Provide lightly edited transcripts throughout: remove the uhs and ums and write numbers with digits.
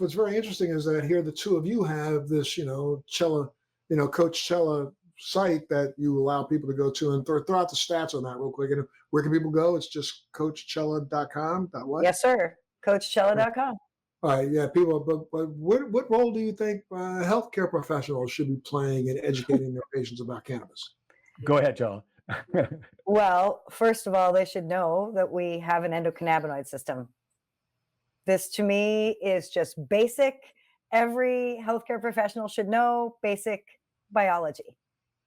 what's very interesting is that here the two of you have this, Chela, Coach Chela site that you allow people to go to, and throw out the stats on that real quick. And where can people go? It's just coachchella.com. What? Yes, sir. CoachChella.com. All right, yeah, people. But what role do you think healthcare professionals should be playing in educating their patients about cannabis? Go ahead, Chela. Well, first of all, they should know that we have an endocannabinoid system. This to me is just basic. Every healthcare professional should know basic biology.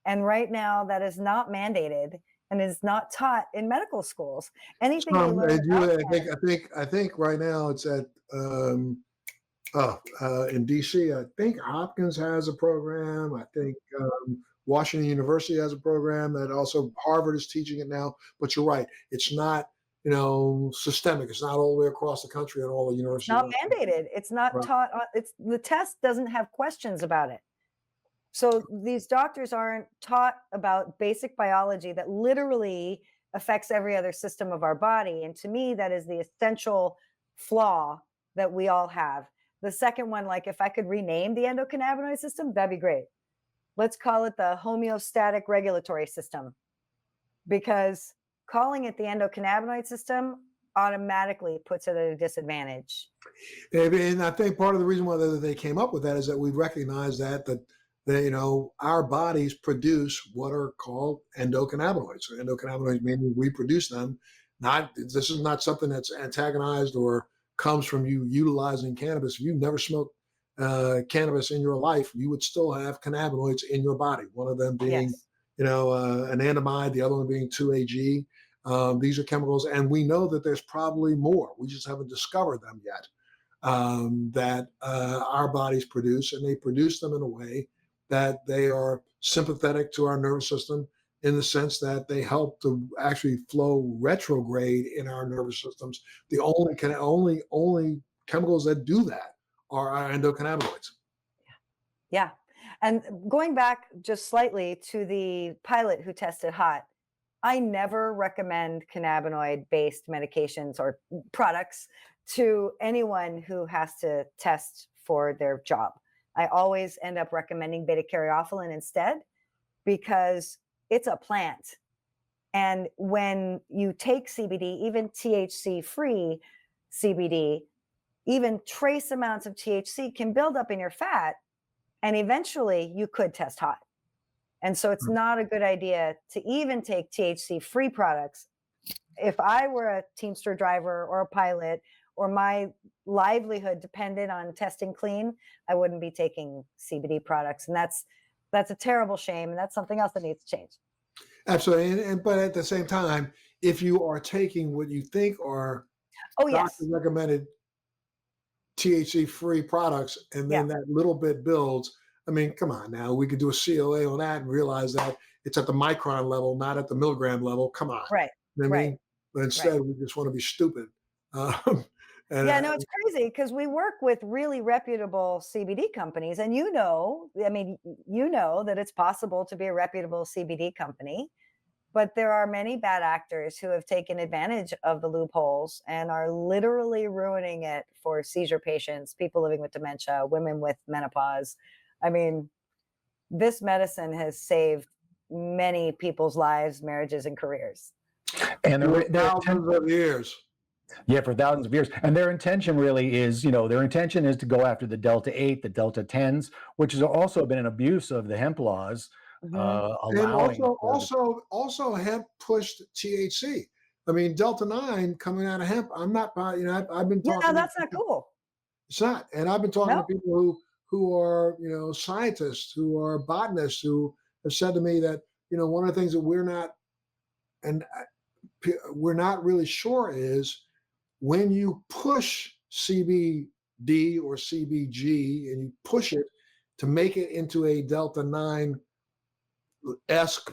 And right now that is not mandated and is not taught in medical schools. Anything you learn I think right now it's at in DC. I think Hopkins has a program. I think Washington University has a program that also Harvard is teaching it now. But you're right, it's not systemic. It's not all the way across the country at all the universities. Not mandated. It's not taught. It's the test doesn't have questions about it. So these doctors aren't taught about basic biology that literally affects every other system of our body. And to me, that is the essential flaw that we all have. The second one, like if I could rename the endocannabinoid system, that'd be great. Let's call it the homeostatic regulatory system, because calling it the endocannabinoid system automatically puts it at a disadvantage. And I think part of the reason why they came up with that is that we recognize that our bodies produce what are called endocannabinoids. So endocannabinoids mean we produce them. This is not something that's antagonized or comes from you utilizing cannabis. If you've never smoked cannabis in your life, you would still have cannabinoids in your body. One of them being, an anandamide, the other one being 2-AG. These are chemicals, and we know that there's probably more. We just haven't discovered them yet. That our bodies produce, and they produce them in a way that they are sympathetic to our nervous system, in the sense that they help to actually flow retrograde in our nervous systems. The only chemicals that do that are our endocannabinoids. Yeah. And going back just slightly to the pilot who tested hot, I never recommend cannabinoid-based medications or products to anyone who has to test for their job. I always end up recommending beta-caryophyllene instead, because it's a plant. And when you take CBD, even THC-free CBD, even trace amounts of THC can build up in your fat, and eventually you could test hot. And so it's not a good idea to even take THC-free products. If I were a Teamster driver or a pilot, or my livelihood depended on testing clean, I wouldn't be taking CBD products. And that's a terrible shame. And that's something else that needs to change. Absolutely. But at the same time, if you are taking what you think are doctor recommended THC-free products, and then that little bit builds, I mean, come on now, we could do a COA on that and realize that it's at the micron level, not at the milligram level. Come on. Right. You know what I mean? But instead, we just want to be stupid. It's crazy, because we work with really reputable CBD companies, and you know that it's possible to be a reputable CBD company, but there are many bad actors who have taken advantage of the loopholes and are literally ruining it for seizure patients, people living with dementia, women with menopause. I mean, this medicine has saved many people's lives, marriages, and careers. And thousands of years. Yeah, for thousands of years. And their intention really is, to go after the Delta 8, the Delta 10s, which has also been an abuse of the hemp laws. And also hemp pushed THC. I mean, Delta 9 coming out of hemp. I'm not, I've been talking. Yeah, that's not cool. It's not. And I've been talking to people who are, scientists, who are botanists, who have said to me that, one of the things that we're not really sure is, when you push CBD or CBG and you push it to make it into a Delta 9-esque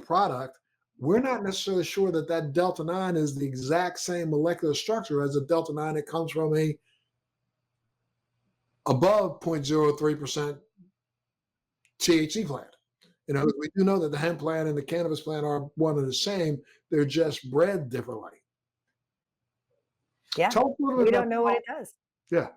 product, we're not necessarily sure that Delta 9 is the exact same molecular structure as a Delta 9 that comes from a above 0.03% THC plant. We do know that the hemp plant and the cannabis plant are one and the same. They're just bred differently. Yeah, we don't know what it does. Yeah.